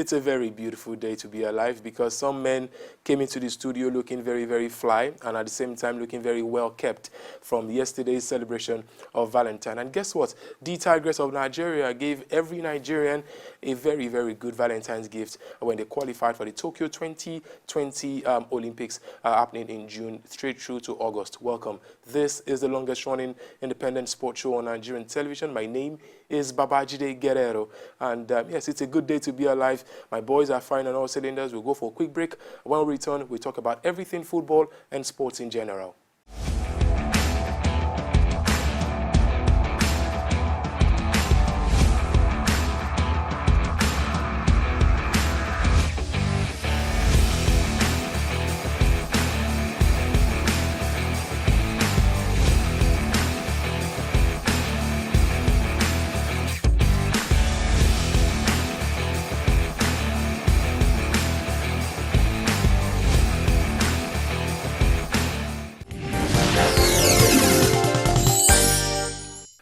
It's a very beautiful day to be alive because some men came into the studio looking very, very fly and at the same time looking very well kept from yesterday's celebration of Valentine. And guess what? The Tigress of Nigeria gave every Nigerian a very, very good Valentine's gift when they qualified for the Tokyo 2020 Olympics happening in June straight through to August. Welcome. This is the longest running independent sports show on Nigerian television. My name is Babajide Guerrero. And yes, it's a good day to be alive. My boys are fine on all cylinders. We'll go for a quick break. When we return, we talk about everything football and sports in general.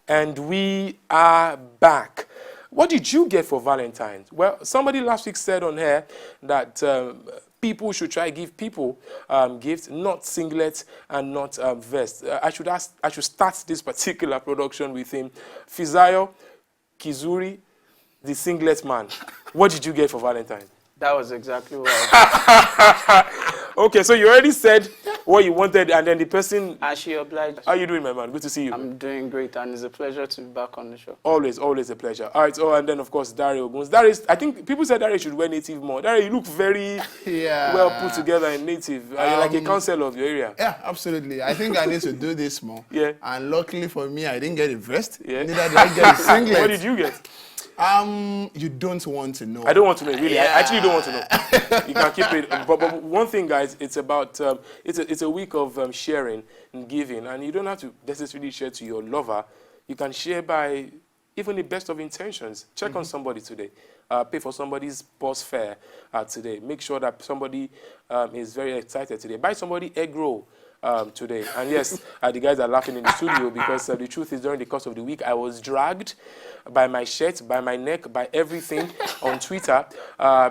And we are back. What did you get for Valentine's? Well, somebody last week said on here that people should try to give people gifts, not singlets and not vests. I should start this particular production with him. Fizayo Kizuri, the singlet man. What did you get for Valentine's? That was exactly what I did. Okay, so you already said what you wanted, and then the person... And she obliged. How are you doing, my man? Good to see you. I'm doing great, and it's a pleasure to be back on the show. Always, always a pleasure. All right, and then, of course, Dario Oguns. Darius, I think people said Dario should wear native more. Dario, you look very well put together in native. You're like a counselor of your area. Yeah, absolutely. I think I need to do this more. Yeah. And luckily for me, I didn't get a vest. Yeah. Neither did I get a singlet. What did you get? You don't want to know. I don't want to know, really. Yeah. I actually don't want to know. You can keep it. But one thing, guys, it's about, it's a week of sharing and giving. And you don't have to necessarily share to your lover. You can share by even the best of intentions. Check on somebody today. Pay for somebody's bus fare today. Make sure that somebody is very excited today. Buy somebody egg roll. Today. And yes, the guys are laughing in the studio because the truth is during the course of the week, I was dragged by my shirt, by my neck, by everything on Twitter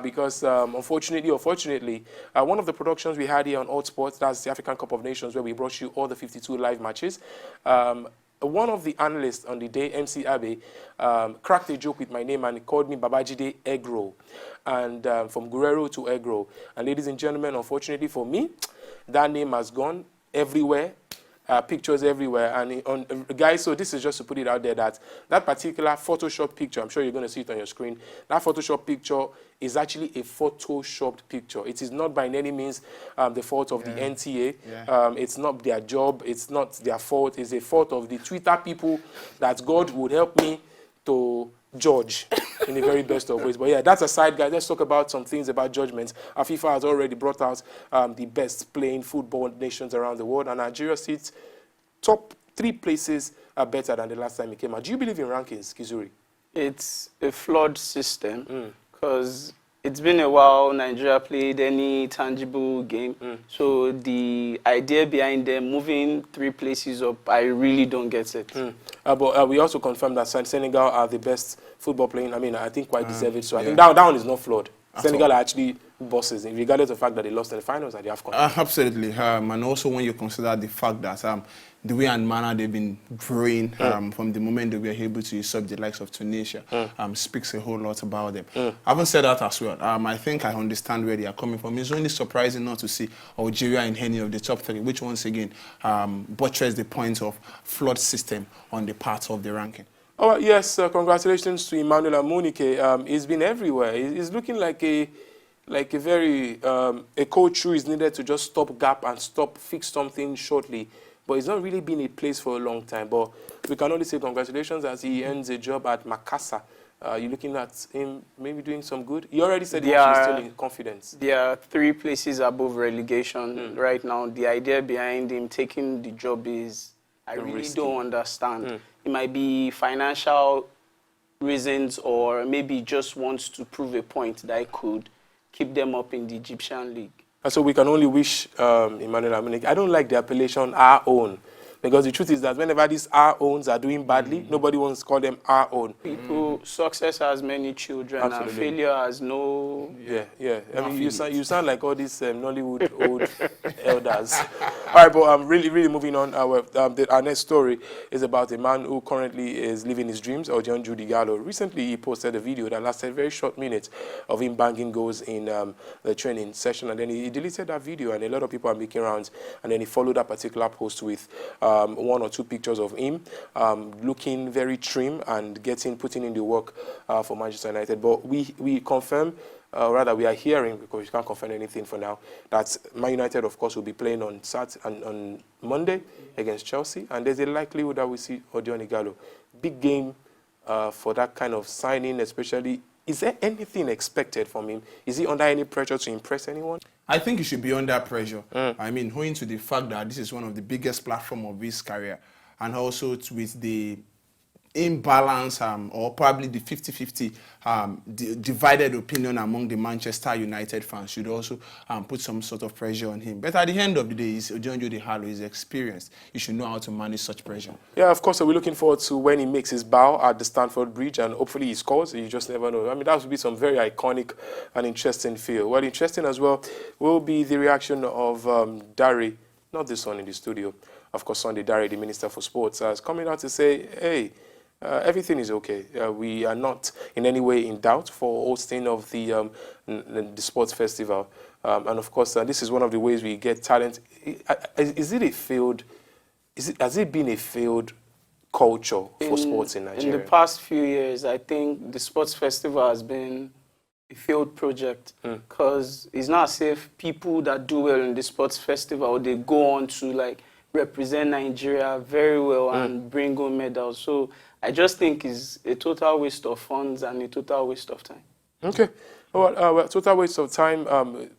because unfortunately or fortunately, one of the productions we had here on HotSports, that's the African Cup of Nations where we brought you all the 52 live matches, one of the analysts on the day, MC Abe, cracked a joke with my name and he called me Babajide Egg Roll, and from Guerrero to Egg Roll. And ladies and gentlemen, unfortunately for me, that name has gone everywhere, pictures everywhere. And guys, so this is just to put it out there that that particular Photoshop picture, I'm sure you're going to see it on your screen, that Photoshop picture is actually a Photoshopped picture. It is not by any means the fault of the NTA. Yeah. It's not their job. It's not their fault. It's a fault of the Twitter people that God would help me to judge in the very best of ways. But yeah, that's aside, guys. Let's talk about some things about judgments. FIFA has already brought out the best playing football nations around the world, and Nigeria sits top 3 places are better than the last time it came out. Do you believe in rankings, Kizuri? It's a flawed system because it's been a while Nigeria played any tangible game. So the idea behind them moving 3 places up, I really don't get it. But we also confirmed that Senegal are the best football playing. I mean, I think quite deserve it. So I think that one is not flawed. Senegal are actually bosses, regardless of the fact that they lost in the finals at the AFCON. Absolutely. And also when you consider the fact that the way and manner they've been growing from the moment they were able to usurp the likes of Tunisia speaks a whole lot about them. Having said that as well, I think I understand where they are coming from. It's only surprising not to see Algeria in any of the top 3, which once again buttress the point of flawed system on the part of the ranking. Oh, yes, congratulations to Emmanuel Amunike. He's been everywhere. He's looking like a very, a coach who is needed to just stop gap and fix something shortly. But he's not really been in place for a long time. But we can only say congratulations as he ends a job at Makassar. You're looking at him maybe doing some good. He already said he's still in confidence. There are 3 places above relegation right now. The idea behind him taking the job is, I really don't understand. It might be financial reasons or maybe just wants to prove a point that I could keep them up in the Egyptian league. And so we can only wish Emmanuel Amunike. I don't like the appellation our own Because the truth is that whenever these our owns are doing badly, nobody wants to call them our own. People, success has many children, Absolutely. and failure has no. Yeah. I mean, you sound like all these Nollywood old elders. All right, but really moving on. Our next story is about a man who currently is living his dreams, Odion Judy Gallo. Recently, he posted a video that lasted a very short minute of him banging goals in the training session, and then he deleted that video, and a lot of people are making rounds. And then he followed that particular post with one or two pictures of him looking very trim and putting in the work for Manchester United. But we confirm, rather we are hearing, because we can't confirm anything for now, that Man United, of course, will be playing on Monday against Chelsea, and there's a likelihood that we see Odion Ighalo. Big game for that kind of signing, especially. Is there anything expected from him? Is he under any pressure to impress anyone? I think he should be under pressure. I mean, owing to the fact that this is one of the biggest platforms of his career, and also with the imbalance or probably the 50-50 divided opinion among the Manchester United fans should also put some sort of pressure on him. But at the end of the day, Odion Judy Gallo is experienced. You should know how to manage such pressure. Yeah, of course. So we're looking forward to when he makes his bow at the Stamford Bridge, and hopefully he scores. You just never know. I mean, that would be some very iconic and interesting feel. Well, interesting as well will be the reaction of Dari, not this one in the studio. Of course, Sunday Dari, the Minister for Sports, is coming out to say, hey, everything is okay. We are not in any way in doubt for hosting of the sports festival. And of course, this is one of the ways we get talent. Has it been a failed culture for sports in Nigeria? In the past few years, I think the sports festival has been a failed project, because it's not as if people that do well in the sports festival, they go on to represent Nigeria very well and bring home medals. So I just think it's a total waste of funds and a total waste of time. Okay. Well, total waste of time.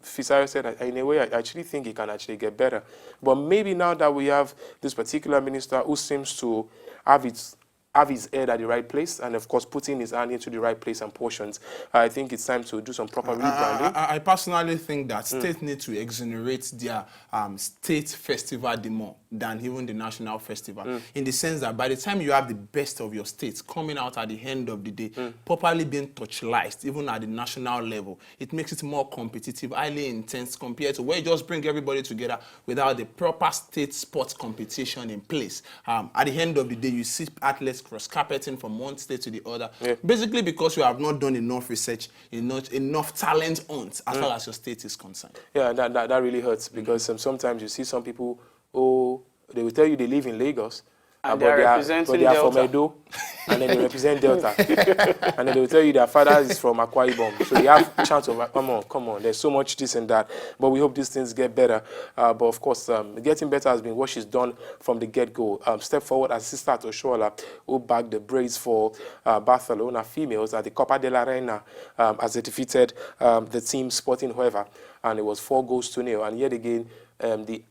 Fisayo said, in a way, I actually think it can actually get better. But maybe now that we have this particular minister who seems to have his head at the right place, and of course putting his hand into the right place and portions, I think it's time to do some proper rebranding. I personally think that states need to exonerate their state festival more than even the national festival, in the sense that by the time you have the best of your states coming out at the end of the day, properly being touchalized, even at the national level, it makes it more competitive, highly intense, compared to where you just bring everybody together without the proper state sports competition in place. At the end of the day, you see athletes cross-carpeting from one state to the other, basically because you have not done enough research, enough talent hunt as far as your state is concerned. Yeah, that really hurts, because sometimes you see some people who, they will tell you they live in Lagos, And but they are Delta. from Edo, and then they represent Delta. And then they will tell you their father is from Akwa Ibom. So they have a chance of, come on, there's so much this and that. But we hope these things get better. But of course, getting better has been what she's done from the get-go. Step forward as Sister Oshoala, who bagged the brace for Barcelona females at the Copa de la Reina, as they defeated the team Sporting Huelva. And it was 4-0. And yet again, the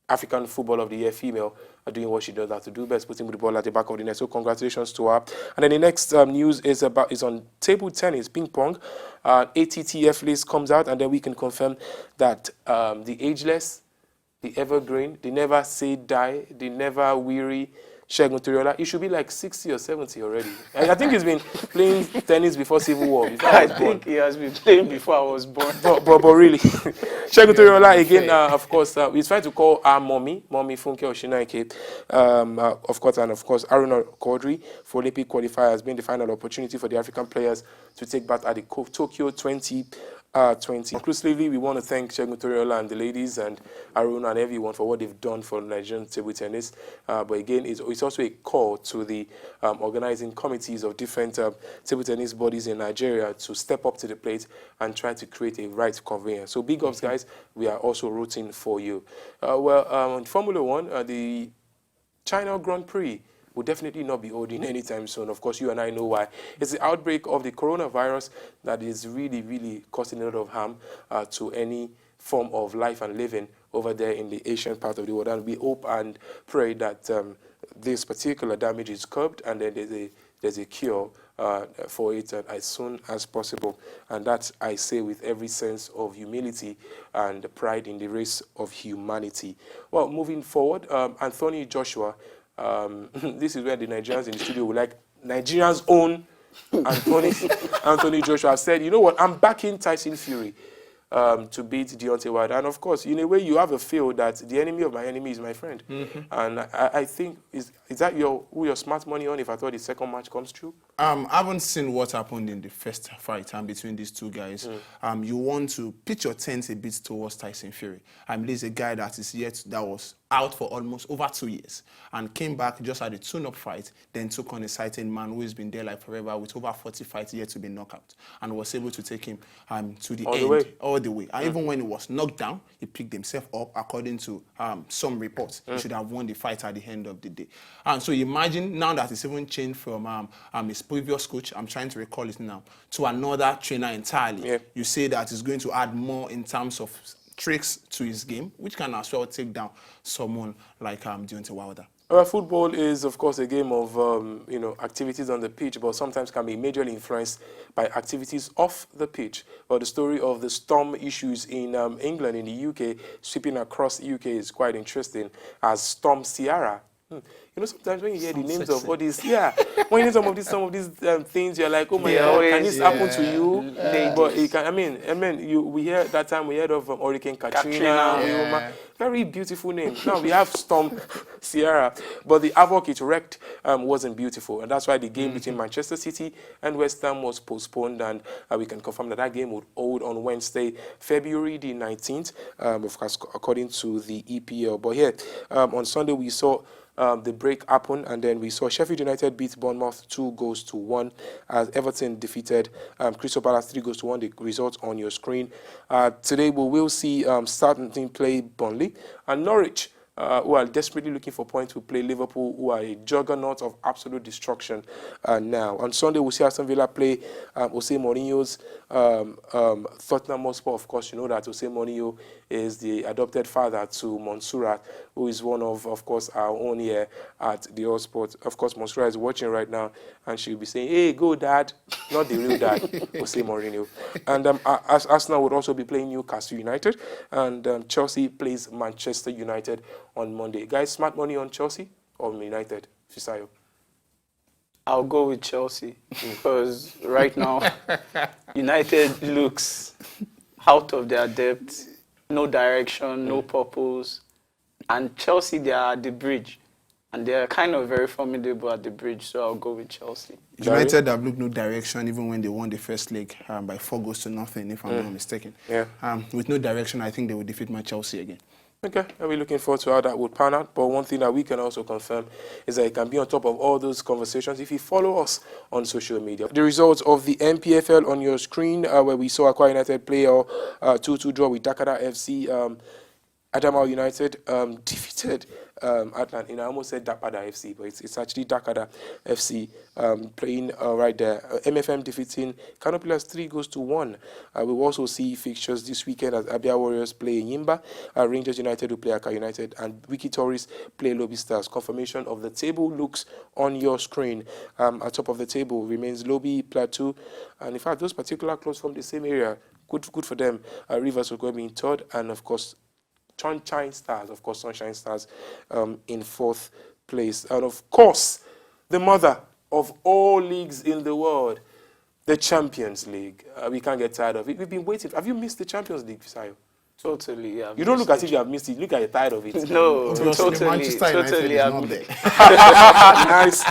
African Football of the Year female are doing what she does have to do best, putting the ball at the back of the net. So congratulations to her. And then the next news is on table tennis, ping pong. ATTF list comes out, and then we can confirm that the ageless, the evergreen, the never say die, the never weary Segun Toriola, he should be like 60 or 70 already. I think he's been playing tennis before Civil War. I think he has been playing before I was born. But really, Segun Toriola again, of course, he's trying to call our mommy Funke Oshinaike, of course, and of course, Aruna Kodri for Olympic qualifier has been the final opportunity for the African players to take part at the Tokyo 2020. Inclusively, we want to thank Segun Toriola and the ladies and Aruna and everyone for what they've done for Nigerian table tennis. But again, it's also a call to the organizing committees of different table tennis bodies in Nigeria to step up to the plate and try to create a right conveyance. So big ups, guys. We are also rooting for you. On Formula One, the China Grand Prix will definitely not be holding anytime soon. Of course, you and I know why. It's the outbreak of the coronavirus that is really, really causing a lot of harm to any form of life and living over there in the Asian part of the world. And we hope and pray that this particular damage is curbed, and then there's a cure for it as soon as possible. And that I say with every sense of humility and pride in the race of humanity. Well, moving forward, Anthony Joshua, this is where the Nigerians in the studio would like Nigerians' own Anthony Joshua said, you know what, I'm backing Tyson Fury to beat Deontay Wilder. And of course, in a way, you have a feel that the enemy of my enemy is my friend. And I think, is that who your smart money on if I thought the second match comes true? I haven't seen what happened in the first fight between these two guys. You want to pitch your tent a bit towards Tyson Fury. There's a guy that was out for almost over 2 years and came back, just had a tune-up fight, then took on a sighted man who has been there like forever with over 40 fights yet to be knocked out, and was able to take him to the end, all the way. And even when he was knocked down, he picked himself up. According to some reports, he should have won the fight at the end of the day. And so imagine now that it's even changed from his previous coach, I'm trying to recall it now, to another trainer entirely. You say that it's going to add more in terms of tricks to his game, which can as well take down someone like Deontay Wilder. Football is, of course, a game of activities on the pitch, but sometimes can be majorly influenced by activities off the pitch. But the story of the storm issues in England, in the UK, sweeping across the UK is quite interesting, as Storm Ciara. You know, sometimes when you hear the names of all these, when you hear some of these things, you're like, oh my God, can this happen to you? But it can, we hear that time we heard of Hurricane Katrina. Very beautiful name. Now we have Storm Ciara, but the havoc it wreaked wasn't beautiful, and that's why the game between Manchester City and West Ham was postponed, and we can confirm that game would hold on Wednesday, February the 19th, of course, according to the EPL. But here, on Sunday, we saw the break happen, and then we saw Sheffield United beat Bournemouth 2-1 as Everton defeated Crystal Palace 3-1. The results on your screen. Today we will see Southampton play Burnley, and Norwich, who are desperately looking for points, will play Liverpool, who are a juggernaut of absolute destruction now. On Sunday, we'll see Aston Villa play Jose Mourinho's Tottenham Hotspur. Of course, you know that Jose Mourinho is the adopted father to Monsurat, who is one of course, our own here at the HotSports. Of course, Monsurat is watching right now, and she'll be saying, hey, go, Dad. Not the real dad, Jose Mourinho. And Arsenal would also be playing Newcastle United, and Chelsea plays Manchester United on Monday. Guys, smart money on Chelsea or United? Fisayo? I'll go with Chelsea because right now United looks out of their depth, no direction, no purpose. And Chelsea, they are at the bridge. And they're kind of very formidable at the bridge, so I'll go with Chelsea. United have looked no direction even when they won the first leg by 4-0, if I'm not mistaken. With no direction, I think they will defeat my Chelsea again. Okay, I'll be looking forward to how that would pan out. But one thing that we can also confirm is that you can be on top of all those conversations if you follow us on social media. The results of the MPFL on your screen, where we saw Aqua United play a 2-2 draw with Dakada FC. Adamawa United defeated Atlanta. I almost said Dapada FC, but it's actually Dakada FC playing right there. MFM defeating Kano Pillars 3-1. We'll also see fixtures this weekend as Abia Warriors play Yimba, Rangers United will play Aka United, and Wiki Tories play Lobby Stars. Confirmation of the table looks on your screen. At top of the table remains Lobby, Plateau, and in fact, those particular clubs from the same area, good for them. Rivers will go in third, and of course, Sunshine Stars, in fourth place. And of course, the mother of all leagues in the world, the Champions League. We can't get tired of it. We've been waiting. Have you missed the Champions League, Fisayo? Totally, yeah. You don't look as if you have missed it. Look at you're tired of it. No, totally. Nice.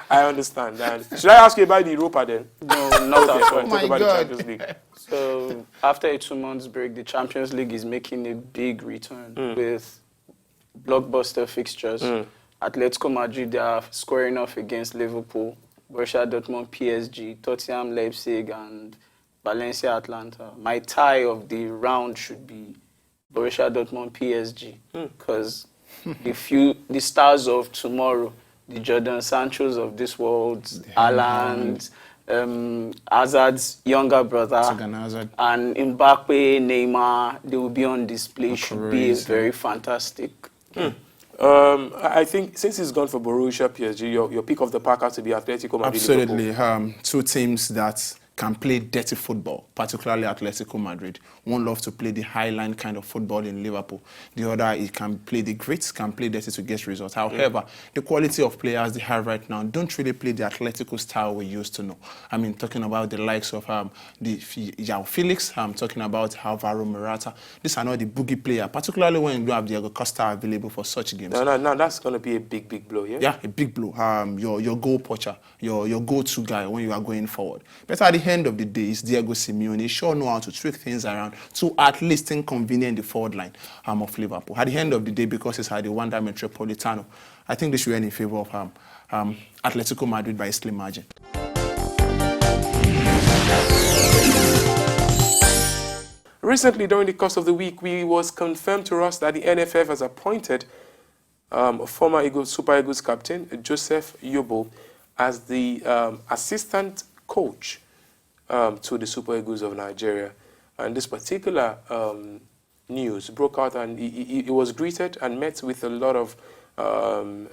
I understand. And should I ask you about the Europa then? No, not at all. Talk about the Champions League. So after a 2 months break, the Champions League is making a big return with blockbuster fixtures. Atletico Madrid, they are squaring off against Liverpool, Borussia Dortmund, PSG, Tottenham, Leipzig, and Valencia, Atlanta. My tie of the round should be Borussia Dortmund, PSG, because the stars of tomorrow, the Jadon Sanchos of this world, Haaland, Hazard's younger brother, and Mbappe, Neymar, they will be on display. Should be very fantastic. I think since he's gone for Borussia, PSG, your pick of the pack has to be Atletico Madrid. Absolutely. Two teams that can play dirty football, particularly Atletico Madrid. One loves to play the high-line kind of football in Liverpool. The other, it can play the greats, can play dirty to get results. However, the quality of players they have right now don't really play the Atletico style we used to know. I mean, talking about the likes of João Felix, I'm talking about Alvaro Morata. These are not the boogie player, particularly when you don't have Diego Costa available for such games. No, that's going to be a big blow, yeah? Yeah, a big blow. Your goal poacher, your go-to guy when you are going forward. But at the end of the day, it's Diego Simeone. He sure know how to tweak things around to at least inconvenient the forward line of Liverpool. At the end of the day, because it's at the Wanda Metropolitano, I think this should end in favor of Atletico Madrid by a slim margin. Recently, during the course of the week, it was confirmed to us that the NFF has appointed former Super Eagles captain Joseph Yobo as the assistant coach to the Super Eagles of Nigeria. And this particular news broke out, and it was greeted and met with a lot of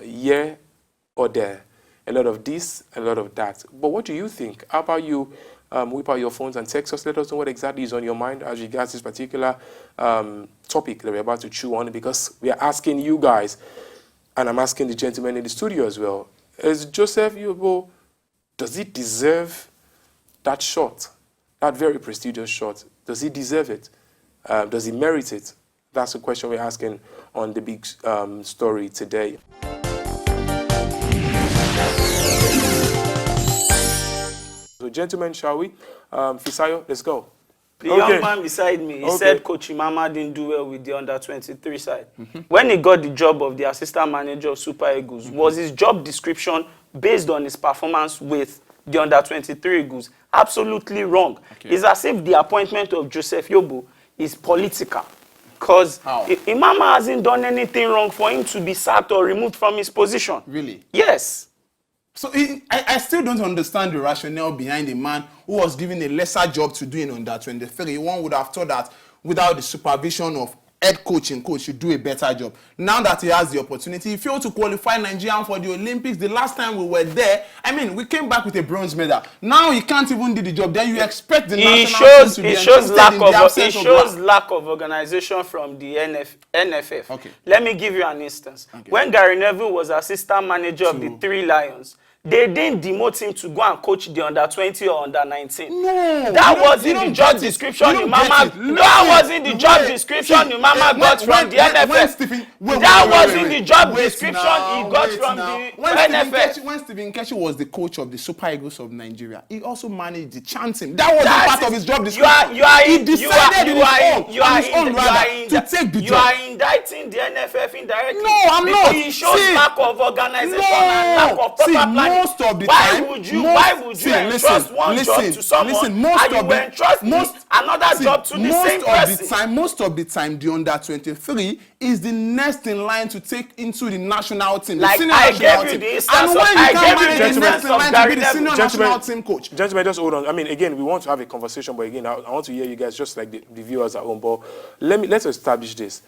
yeah or there, a lot of this, a lot of that. But what do you think? How about you whip out your phones and text us? Let us know what exactly is on your mind as regards this particular topic that we're about to chew on, because we are asking you guys, and I'm asking the gentleman in the studio as well. Is Joseph Yobo, does he deserve that shot, that very prestigious shot? Does he deserve it? Does he merit it? That's the question we're asking on the big story today. So, gentlemen, shall we? Fisayo, let's go. The young man beside me, he said Coach Imama didn't do well with the under-23 side. When he got the job of the assistant manager of Super Eagles, was his job description based on his performance with the under-23 Eagles? Absolutely wrong. It's as if the appointment of Joseph Yobo is political. Because Imama hasn't done anything wrong for him to be sacked or removed from his position. Really? Yes. So I still don't understand the rationale behind a man who was given a lesser job to do in under-23. One would have thought that without the supervision of head coaching coach should do a better job. Now that he has the opportunity, he failed to qualify Nigeria for the Olympics. The last time we were there, I mean, we came back with a bronze medal. Now he can't even do the job. Then you expect the national team to be entrusted in the absence of It shows lack of organization from the NFF. Okay. Let me give you an instance. Okay. When Gary Neville was assistant manager of the Three Lions, they didn't demote him to go and coach the under-20 or under-19. No. That wasn't the job description That wasn't the job description Imama got from the NFF. That wasn't the job description he got from the NFF. When Stephen Keshi was the coach of the Super Eagles of Nigeria, he also managed the chanting. That wasn't part of his job description. He decided on his own to take the job. You are indicting the NFF indirectly. No, I'm not. It shows lack of organization and lack of proper planning. Most of the time, why would you entrust one job to someone and you will entrust another job to the same person? Most of the time, the under-23 is the next in line to take into the national team. Like I gave you the instance of the senior national team coach. Gentlemen, just hold on. I mean, again, we want to have a conversation, but again, I want to hear you guys just like the viewers at home. But let's establish this.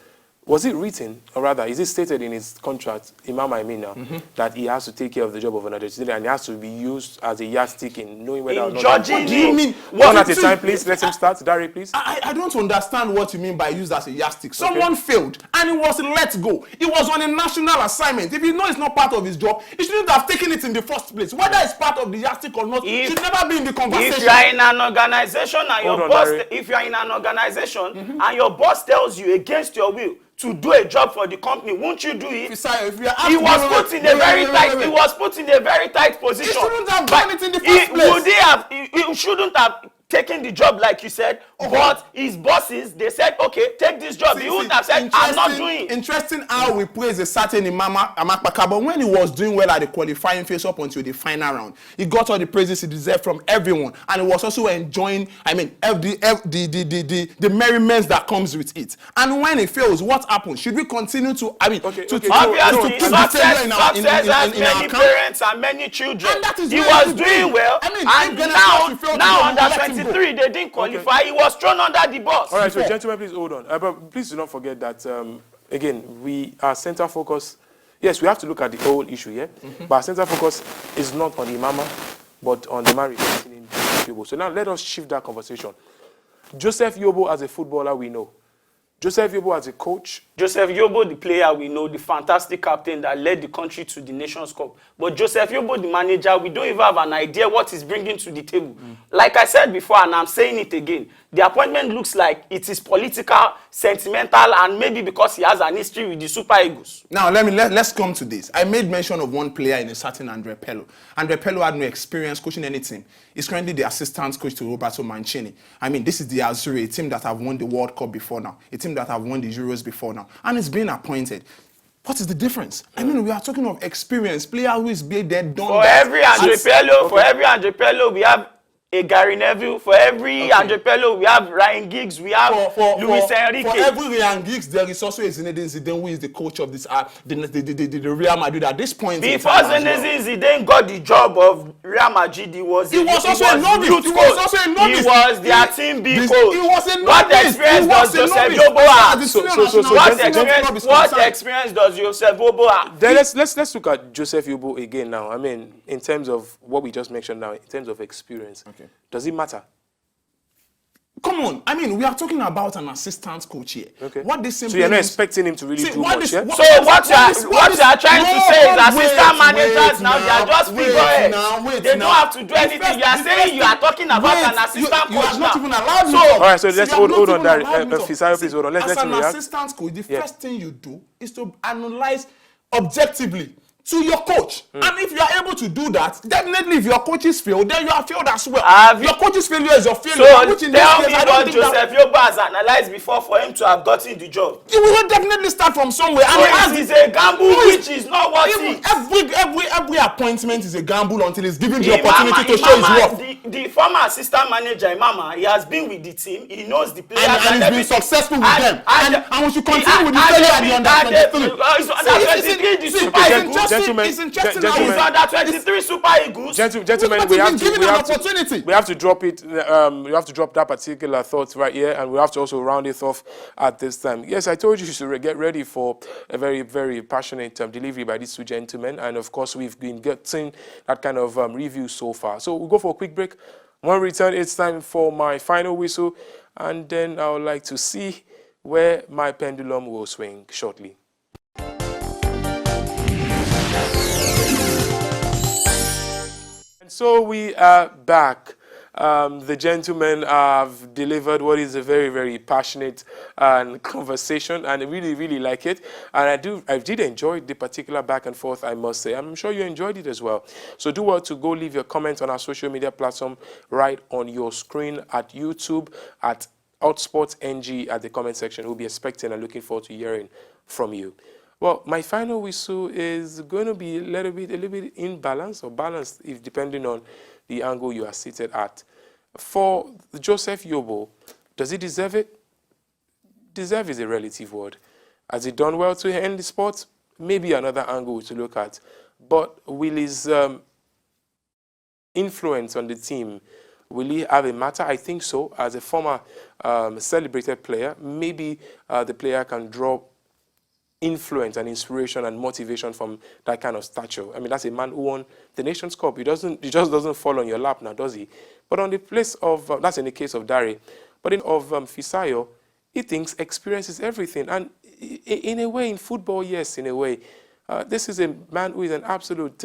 Was it written, or rather, is it stated in his contract, Imama Amina, that he has to take care of the job of another and he has to be used as a yardstick in knowing whether or not... Judging what do you mean? One at a time, please. Let him start. Dari, please. I don't understand what you mean by used as a yardstick. Someone failed and he was let go. He was on a national assignment. If he knows it's not part of his job, he shouldn't have taken it in the first place. Whether it's part of the yardstick or not, it should never be in the conversation. If you are in an organization and your boss... If you are in an organization and your boss tells you against your will to do a job for the company, won't you do it? He was put in a very tight position. He shouldn't have done it in the first place. He shouldn't have taken the job like you said, but his bosses, they said, okay, take this job. He wouldn't have said, I'm not doing it. Interesting how we praise a certain Imama Amakpaka, but when he was doing well at the qualifying phase up until the final round, he got all the praises he deserved from everyone, and he was also enjoying, the merriment that comes with it. And when he fails, what happens? Should we continue to, obviously, success has many parents and many children. And he was doing well, and now under 23, they didn't qualify. He was thrown under the bus. All right, so gentlemen, please hold on. But please do not forget that, again, our center focus yes, we have to look at the whole issue, yeah? But our central focus is not on Imama, but on the man replacing him, Yobo. So now let us shift that conversation. Joseph Yobo as a footballer, we know. Joseph Yobo as a coach. Joseph Yobo, the player we know, the fantastic captain that led the country to the Nations Cup. But Joseph Yobo, the manager, we don't even have an idea what he's bringing to the table. Like I said before, and I'm saying it again, the appointment looks like it is political, sentimental, and maybe because he has an history with the Super Eagles. Now, let's come to this. I made mention of one player in a certain Andre Pello. Andre Pello had no experience coaching any team. He's currently the assistant coach to Roberto Mancini. I mean, this is the Azzurri, a team that have won the World Cup before now, a team that have won the Euros before now, and it's being appointed. What is the difference? I mean, we are talking of experience, player who is been there, done For that. every Andre Pello, we have a Gary Neville. For every Andre Pello, we have Ryan Giggs. We have Luis Enrique. For every Ryan Giggs, there is also a Zinedine Zidane who is the coach of this the Real Madrid at this point. Before Zinedine Zidane got the job of Real Madrid, he was also a novice. He was also a novice. He was their team B coach. He was a novice. What experience does Joseph Yobo have? What experience does Joseph Yobo have? Then let's look at Joseph Yobo again now. I mean, in terms of what we just mentioned now, in terms of experience. Okay. Does it matter? Come on. I mean, we are talking about an assistant coach here. Okay. What this simply so you're not means, expecting him to really do much, yeah? So what you are trying to say is assistant managers now, they are just figureheads. They don't have to do anything. You are saying you are talking about an assistant coach now. You are not even allowed me. All right, so let's hold on, Dari. Fisayo, please hold on. Let's As an react. assistant coach, the first thing you do is to analyze objectively to your coach. And if you are able to do that, definitely if your coaches fail, then you are failed as well. Your coach's failure is your failure. So tell me what Joseph Yobo has analyzed before for him to have gotten the job. You will definitely start from somewhere. So it is a gamble which is not worth it. Every appointment is a gamble until he's given the opportunity to show his worth. The former assistant manager, Imama, he has been with the team. He knows the players. And he's been successful with them. And we should continue with the failure at the under-23. The Super Eagles. It's interesting how he's under 23 Super Eagles. Gentlemen, we have to drop it. We have to drop that particular thought right here, and we have to also round it off at this time. Yes, I told you should get ready for a very, very passionate delivery by these two gentlemen, and of course we've been getting that kind of review so far. So we'll go for a quick break. When we return, it's time for my final whistle, and then I would like to see where my pendulum will swing shortly. So we are back. The gentlemen have delivered what is a very, very passionate conversation, and I really, really like it. And I did enjoy the particular back and forth, I must say. I'm sure you enjoyed it as well. So do well to go leave your comments on our social media platform right on your screen at YouTube, at HotSports NG at the comment section. We'll be expecting and looking forward to hearing from you. Well, my final whistle is going to be a little bit imbalanced or balanced, if depending on the angle you are seated at. For Joseph Yobo, does he deserve it? Deserve is a relative word. Has he done well to end the sport? Maybe another angle to look at. But will his influence on the team, will he have a matter? I think so. As a former celebrated player, maybe the player can draw influence and inspiration and motivation from that kind of stature. I mean, that's a man who won the Nations Cup. He just doesn't fall on your lap now, does he? But on the place of, that's in the case of Dari, but in of Fisayo, he thinks experience is everything. And in a way, in football, yes, in a way. This is a man who is an absolute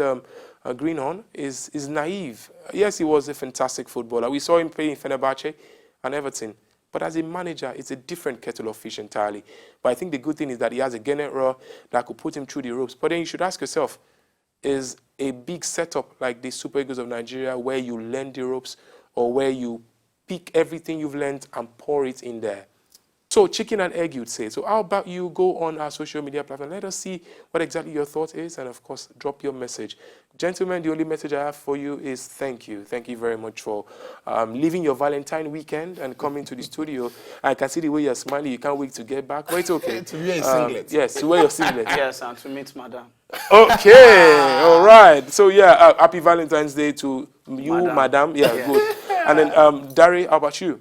greenhorn, is naive. Yes, he was a fantastic footballer. We saw him play in Fenerbahce and Everton. But as a manager, it's a different kettle of fish entirely. But I think the good thing is that he has a general that could put him through the ropes. But then you should ask yourself, is a big setup like the Super Eagles of Nigeria where you learn the ropes or where you pick everything you've learned and pour it in there? So chicken and egg, you'd say. So how about you go on our social media platform? Let us see what exactly your thought is, and of course, drop your message. Gentlemen, the only message I have for you is thank you. Thank you very much for leaving your Valentine weekend and coming to the studio. I can see the way you're smiling. You can't wait to get back. But it's okay. To wear a singlet. Yes, to wear your singlet. Yes, and to meet Madam. Okay, all right. So yeah, happy Valentine's Day to you, Madam. Yeah, good. And then, Dari, how about you?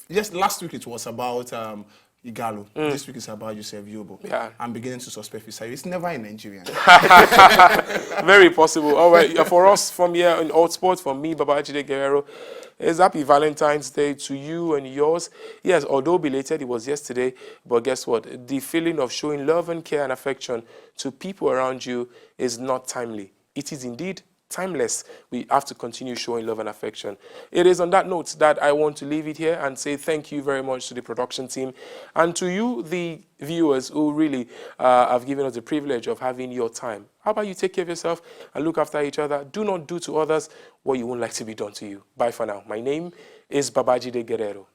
Yes, last week it was about Igalo. This week is about yourself, Yobo. Yeah. I'm beginning to suspect it's never in Nigeria. Very possible. All right, for us from here in HotSports, from me, Babajide Guerrero, it's happy Valentine's Day to you and yours. Yes, although belated, it was yesterday, but guess what? The feeling of showing love and care and affection to people around you is not timely. It is indeed timeless. We have to continue showing love and affection. It is on that note that I want to leave it here and say thank you very much to the production team and to you, the viewers, who really have given us the privilege of having your time. How about you take care of yourself and look after each other? Do not do to others what you won't like to be done to you. Bye for now. My name is Babajide Guerrero.